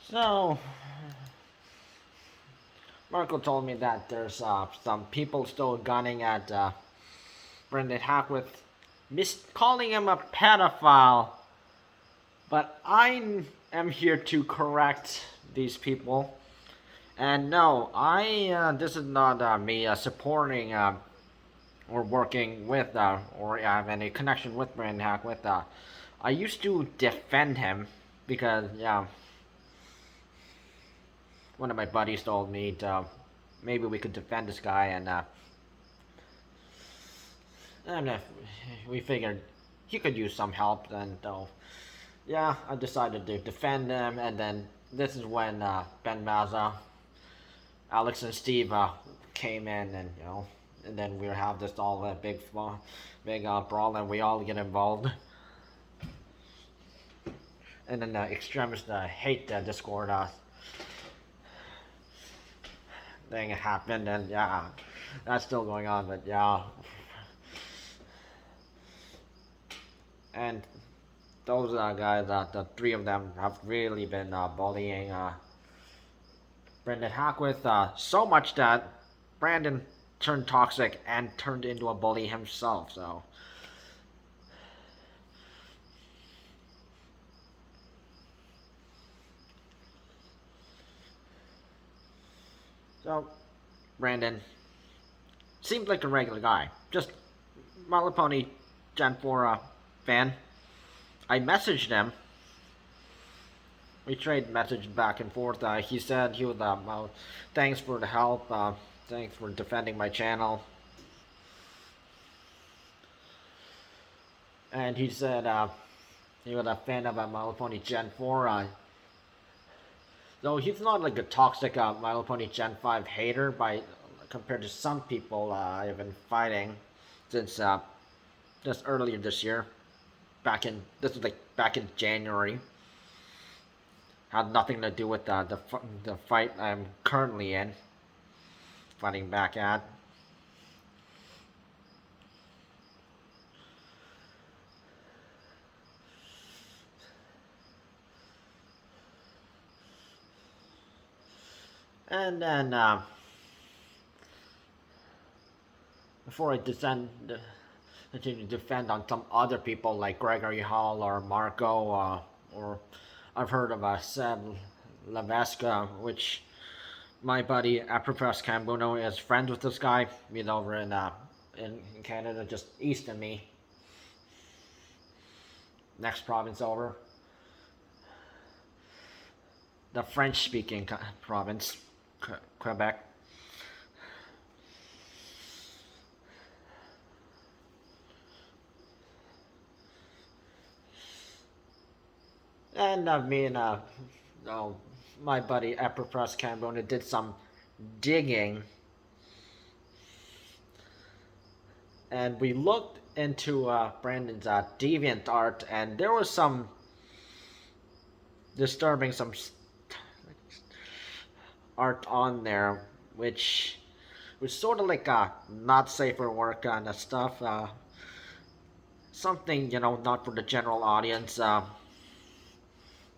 So, Marco told me that there's some people still gunning at Brandon Hackwith, calling him a pedophile. But I am here to correct these people. And no, this is not me supporting or working with or have any connection with Brandon Hackwith. I used to defend him because, yeah, one of my buddies told me to maybe we could defend this guy, and we figured he could use some help. And yeah, I decided to defend him. And then this is when Ben Mazza, Alex, and Steve came in, and and then we have this all big brawl, and we all get involved. And then the extremist hate Discord thing happened, and yeah, that's still going on. But yeah, and those guys, the three of them, have really been bullying Brandon Hackwith so much that Brandon turned toxic and turned into a bully himself. So Brandon seemed like a regular guy, just My Little Pony Gen 4 fan. I messaged him. We trade messages back and forth. He said he would, well, thanks for the help. Thanks for defending my channel. And he said he was a fan of My Little Pony Gen 4. Though he's not like a toxic My Little Pony Gen 5 hater compared to some people I've been fighting since just earlier this year. This was like back in January. Had nothing to do with the fight I'm currently in, fighting back at. And then before I continue to defend on some other people like Gregory Hall or Marco, or I've heard of Seb Lavesca, which my buddy Apropos Cambuno is friends with this guy. He's over in Canada, just east of me. Next province over. The French-speaking province, Quebec. And me and my buddy Apropos Cambona did some digging, and we looked into Brandon's deviant art, and there was some disturbing art on there, which was sort of like not safe for work kind of stuff. Something not for the general audience.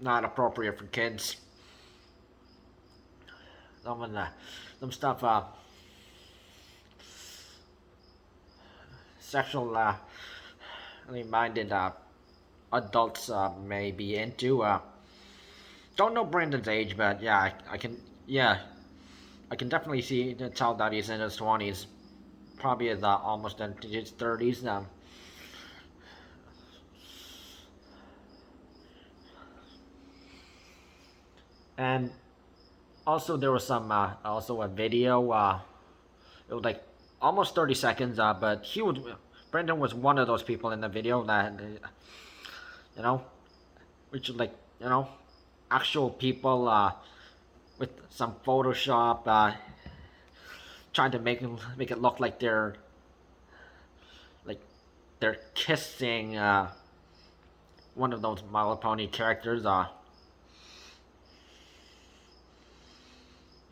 Not appropriate for kids. Some stuff sexual minded adults may be into. Don't know Brandon's age, but yeah, I can definitely tell that he's in his 20s, probably is almost in his 30s. And also there was some also a video. It was like almost 30 seconds. But Brendan was one of those people in the video that you know, which is like actual people with some Photoshop trying to make it look like like they're kissing one of those My Little Pony characters.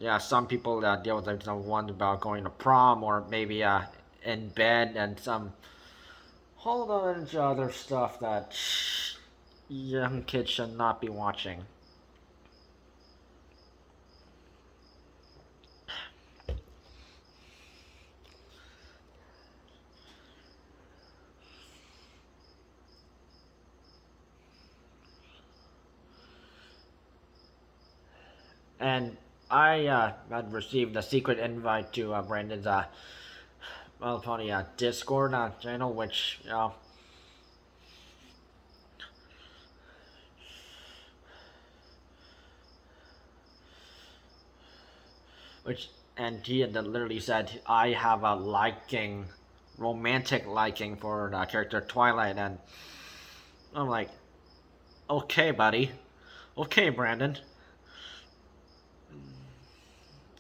Yeah, some people deal with like some one about going to prom or maybe in bed, and some whole bunch of other stuff that young kids should not be watching. And I had received a secret invite to Brandon's funny Discord channel, which which and he had literally said I have a liking, romantic liking for the character Twilight, and I'm like, okay, buddy, okay, Brandon.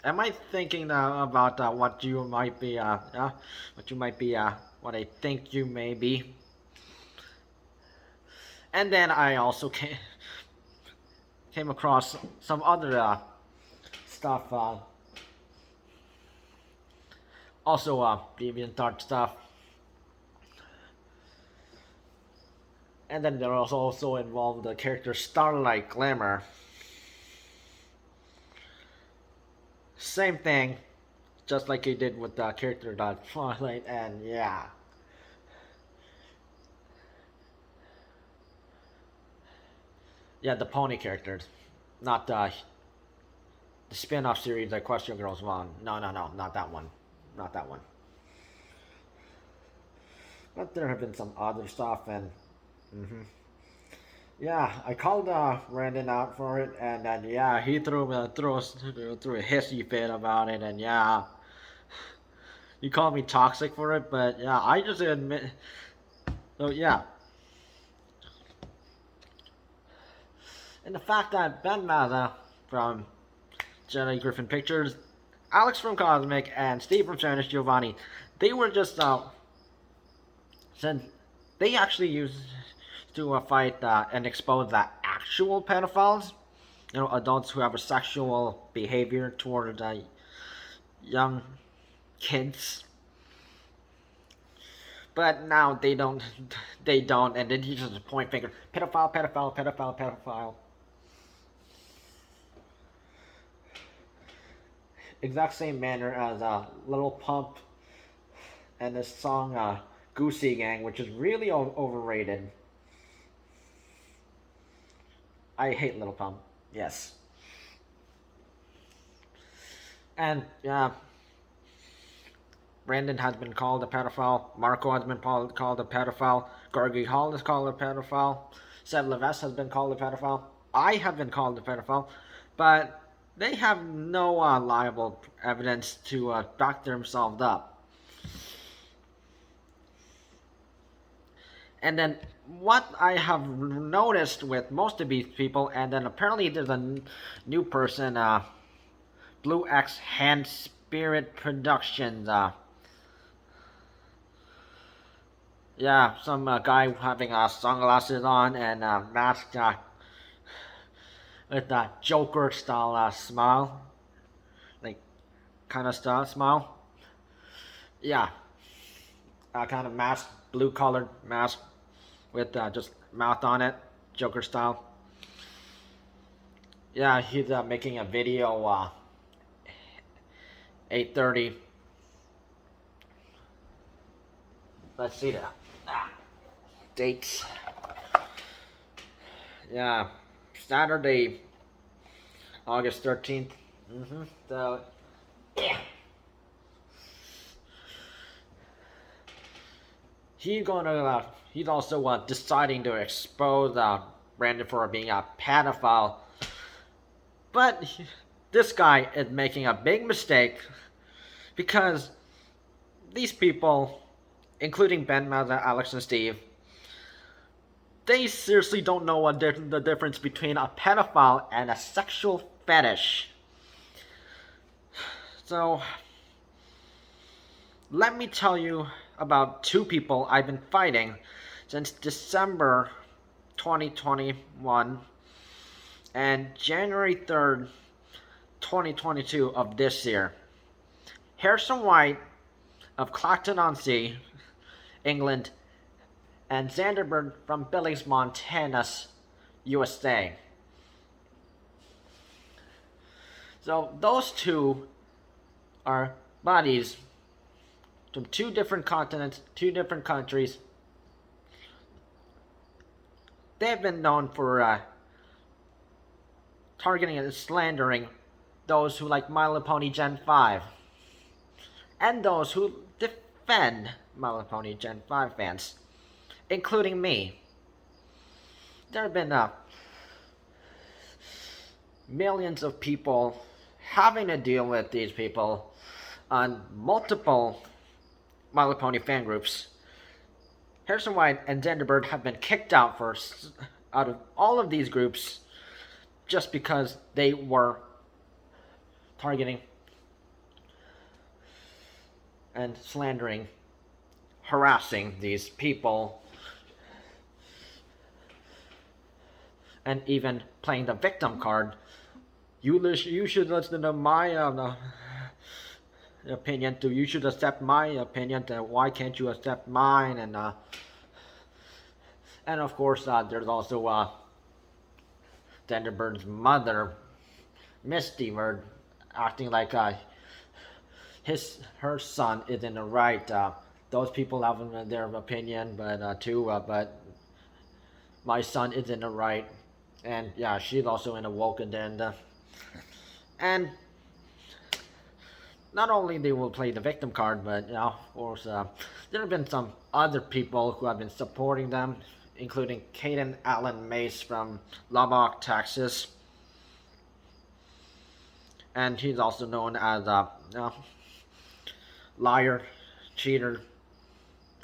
Am I thinking about what you might be, what you might be, what I think you may be? And then I also came across some other stuff, also DeviantArt stuff. And then there was also involved the character Starlight Glamour. Same thing, just like he did with the character Twilight, and yeah. Yeah, the pony characters, not the spin-off series that Question Girls won. No, not that one. Not that one. But there have been some other stuff, and yeah, I called Brandon out for it, and then yeah, he threw a hissy fit about it, and yeah, he called me toxic for it, but yeah, I just admit. So yeah, and the fact that Ben Mazza from Jenny Griffin Pictures, Alex from Cosmic, and Steve from Spanish Giovanni, they were just since they actually used to fight and expose the actual pedophiles, adults who have a sexual behavior toward young kids. But now they don't, and then he just point finger, pedophile, pedophile, pedophile, pedophile. Exact same manner as Little Pump and this song Goosey Gang, which is really overrated. I hate Little Pump. Yes. And yeah, Brandon has been called a pedophile. Marco has been called a pedophile. Gorgie Hall is called a pedophile. Seb Levesque has been called a pedophile. I have been called a pedophile. But they have no liable evidence to back themselves up. And then what I have noticed with most of these people, and then apparently there's a new person, Blue X Hand Spirit Productions. Yeah, some guy having sunglasses on and a mask with a Joker style smile, like kind of style smile. Yeah, kind of mask, blue colored mask with just mouth on it, Joker style. Yeah, he's making a video 8:30. Let's see that. Dates. Yeah, Saturday, August 13th. So, yeah. He's also deciding to expose Brandon for being a pedophile. But this guy is making a big mistake because these people, including Ben, Mazza, Alex, and Steve, they seriously don't know what the difference between a pedophile and a sexual fetish. So, let me tell you about two people I've been fighting since December 2021 and January 3rd, 2022 of this year. Harrison White of Clacton-on-Sea, England, and Zander Bird from Billings, Montana, USA. So those two are buddies from two different continents, two different countries. They have been known for targeting and slandering those who like My Little Pony Gen 5, and those who defend My Little Pony Gen 5 fans, including me. There have been millions of people having to deal with these people on multiple My Little Pony fan groups. Harrison White and Zander Bird have been kicked out of all of these groups just because they were targeting and slandering, harassing these people, and even playing the victim card. You should listen to my opinion. You should accept my opinion. Why can't you accept mine? And of course, there's also Zander Bird's mother, Misty Bird, acting like her son is in the right. Those people have their opinion, but my son is in the right, and yeah, she's also in a woke agenda. And not only they will play the victim card, but of course, there have been some other people who have been supporting them, including Caden Allen Mace from Lubbock, Texas, and he's also known as liar, cheater,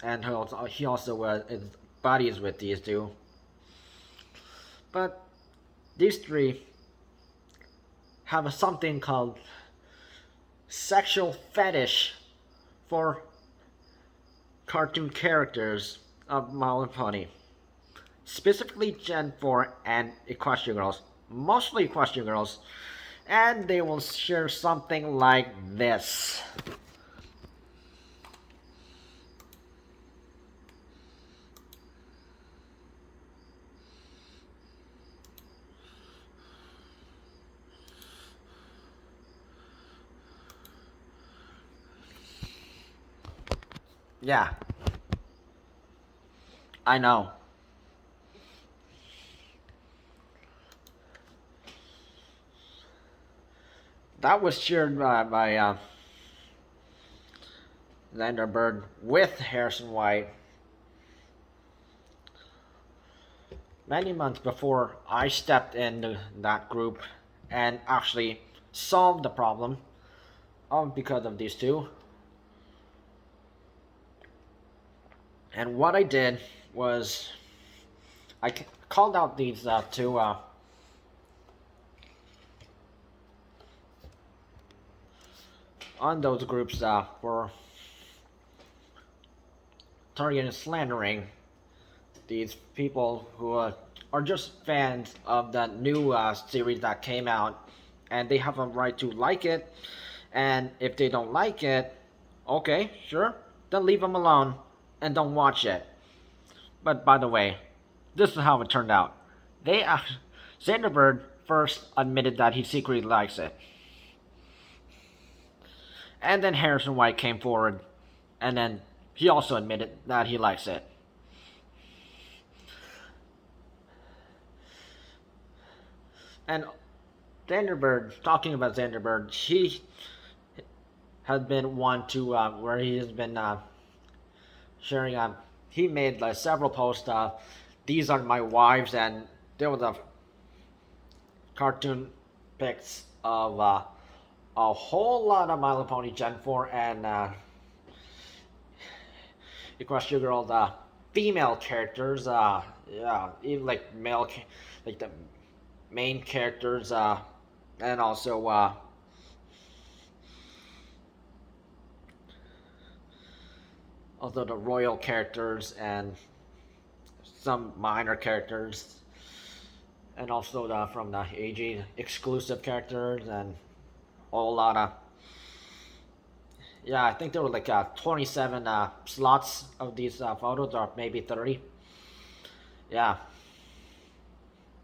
and he also is buddies with these two. But these three have something called sexual fetish for cartoon characters of My Little Pony, specifically Gen 4 and Equestrian Girls, mostly Equestrian Girls, and they will share something like this. Yeah, I know. That was shared by Zander Bird with Harrison White many months before I stepped into that group and actually solved the problem because of these two. And what I did was I called out these two on those groups for targeting and slandering these people who are just fans of the new series that came out, and they have a right to like it, and if they don't like it, okay, sure, then leave them alone and don't watch it. But by the way, this is how it turned out. Zander Bird first admitted that he secretly likes it, and then Harrison White came forward, and then he also admitted that he likes it. And Zander Bird, talking about Zander Bird, he has been one to where he has been sharing. He made several posts. These are my wives, and there was a cartoon pics of a whole lot of My Little Pony Gen 4 and Equestrian Girl female characters. Yeah, even like like the main characters, and also the royal characters and some minor characters, and also from the AG exclusive characters, and a whole lot of, yeah, I think there were like 27 slots of these photos, or maybe 30. Yeah,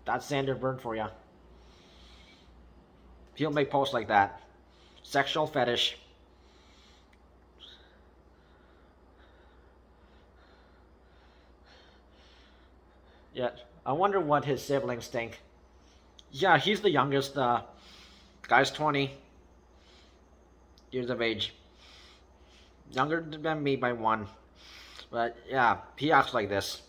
that's Zander Bird for you. He'll make posts like that. Sexual fetish. Yeah, I wonder what his siblings think. Yeah, he's the youngest. Guy's 20 years of age, younger than me by one. But yeah, he acts like this.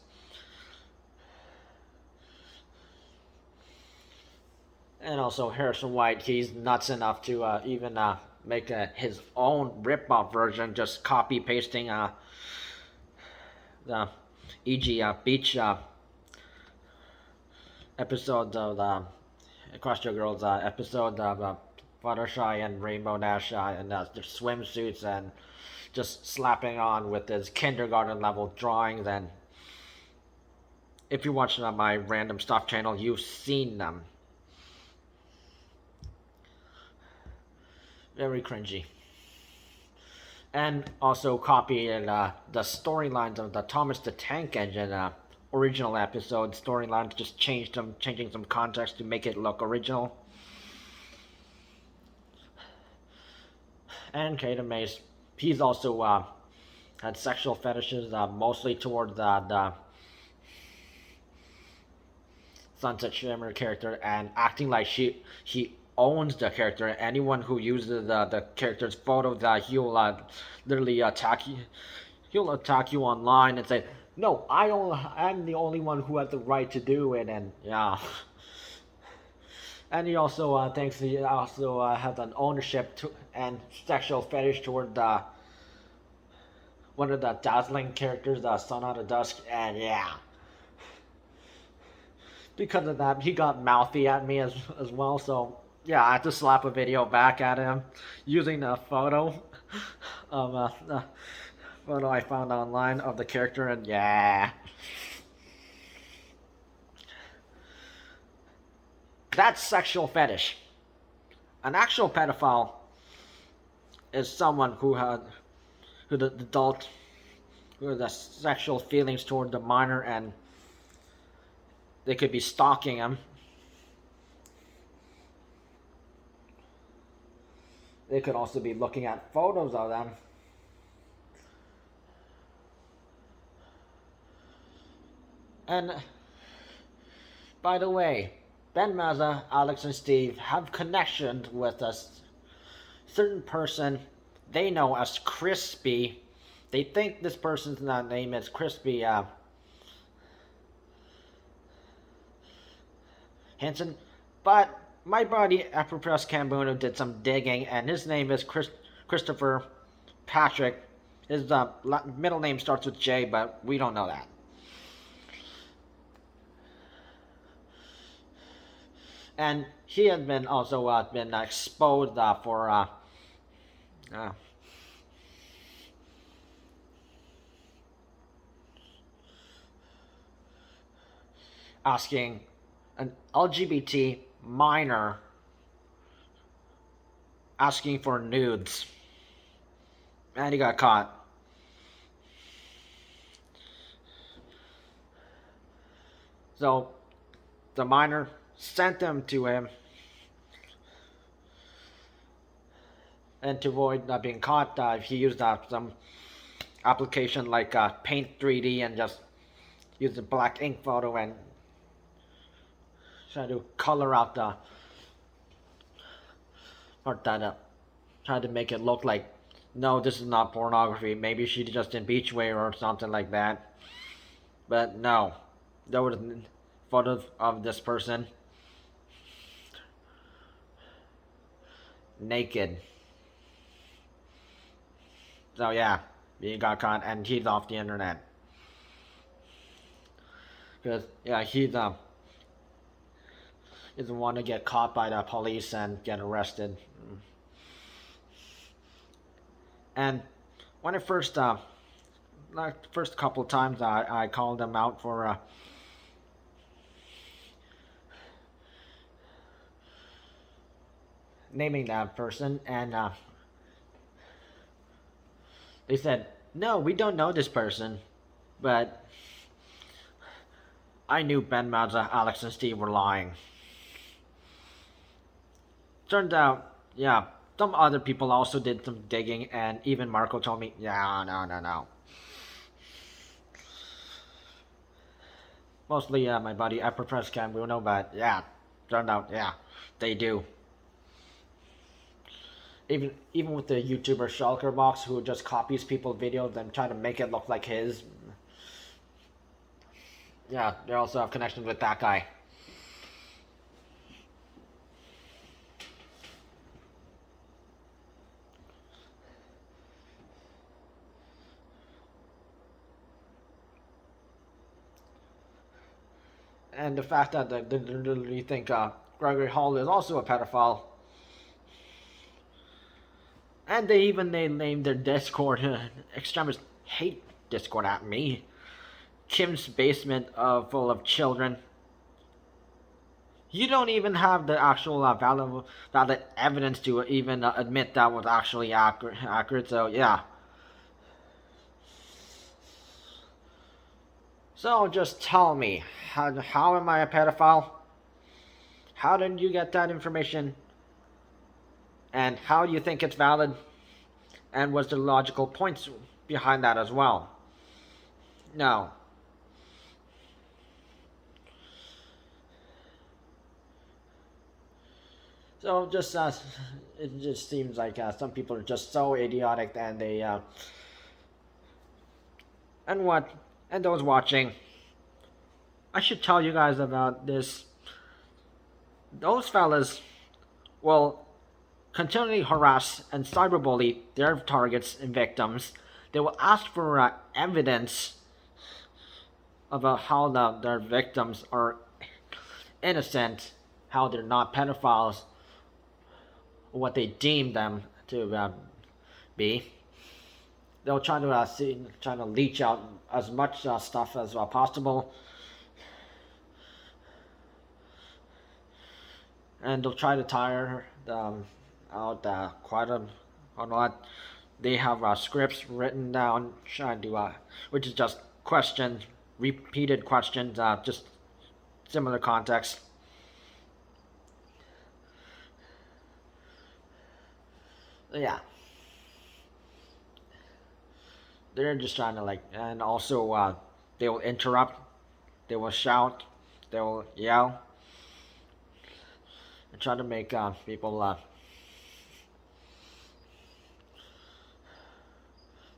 And also Harrison White, he's nuts enough to even make his own rip-off version, just copy pasting the e.g. Beach episode of the Across Your Girls episode of Fluttershy and Rainbow Dash and their swimsuits, and just slapping on with his kindergarten level drawings. And if you're watching on my random stuff channel, you've seen them. Very cringy. And also copying the storylines of the Thomas the Tank Engine original episode storylines, just changing some context to make it look original. And Kaden Mace, he's also had sexual fetishes, mostly toward the Sunset Shimmer character, and acting like he owns the character. Anyone who uses the character's photos, he'll literally attack you. He'll attack you online and say, "No, I'm the only one who has the right to do it." And yeah. And he also has an ownership and sexual fetish toward one of the Dazzling characters, the Sun Out of Dusk, and yeah. Because of that, he got mouthy at me as well, so yeah, I had to slap a video back at him using a photo of the photo I found online of the character, and yeah. That's sexual fetish. An actual pedophile is someone who the adult, who has the sexual feelings toward the minor, and they could be stalking him. They could also be looking at photos of them. And by the way, Ben Mazza, Alex, and Steve have connections with a certain person they know as Crispy. They think this person's name is Crispy Hansen, but my buddy Afropress Cambuno did some digging, and his name is Christopher Patrick. His middle name starts with J, but we don't know that. And he had been also been exposed for asking an LGBT minor asking for nudes, and he got caught. So the minor sent them to him, and to avoid being caught, he used some application like Paint 3D, and just used a black ink photo and tried to color out the part that tried to make it look like, no, this is not pornography. Maybe she just in beachwear or something like that. But no, there was photos of this person naked. So yeah, he got caught, and he's off the internet. Because yeah, he doesn't want to get caught by the police and get arrested. And when I first first couple times I called him out for naming that person, and they said, no, we don't know this person. But I knew Ben Mazza, Alex, and Steve were lying. Turned out, yeah, some other people also did some digging, and even Marco told me, yeah, no. Mostly my buddy Epperpress Cambuno, but yeah, turned out, yeah, they do. Even with the YouTuber Shulkerbox, who just copies people's videos and try to make it look like his. Yeah, they also have connections with that guy. And the fact that they literally think Gregory Hall is also a pedophile. And they named their Discord extremist hate Discord at me. Kim's basement full of children. You don't even have the actual valid evidence to even admit that was actually accurate. So yeah. So just tell me, how am I a pedophile? How did you get that information? And how do you think it's valid? And was there logical points behind that as well? No. So just it just seems like some people are just so idiotic, and they and those watching, I should tell you guys about this. Those fellas will continually harass and cyberbully their targets and victims. They will ask for evidence about how their victims are innocent, how they're not pedophiles, what they deem them to be. They'll try to leach out as much stuff as possible, and they'll try to tire out quite a lot. They have scripts written down, trying to which is just questions, repeated questions, just similar context. Yeah, they're just trying to and also they will interrupt, they will shout, they will yell, and try to make people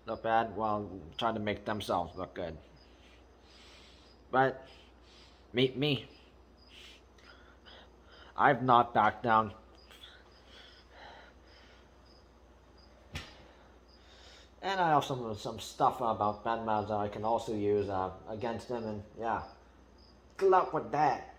look bad while trying to make themselves look good. But meet me. I've not backed down. And I have some stuff about Batman that I can also use against him, and yeah, good luck with that.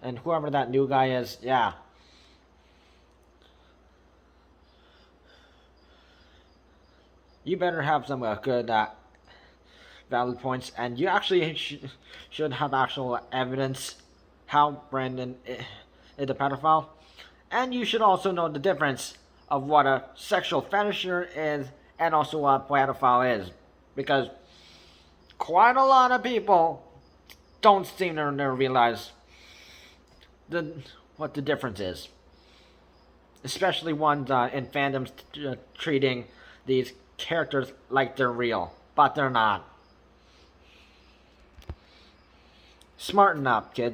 And whoever that new guy is, yeah. You better have some good valid points, and you actually should have actual evidence how Brandon is a pedophile. And you should also know the difference of what a sexual fetisher is and also what a pedophile is. Because quite a lot of people don't seem to realize what the difference is. Especially ones in fandoms treating these characters like they're real, but they're not. Smarten up, kids.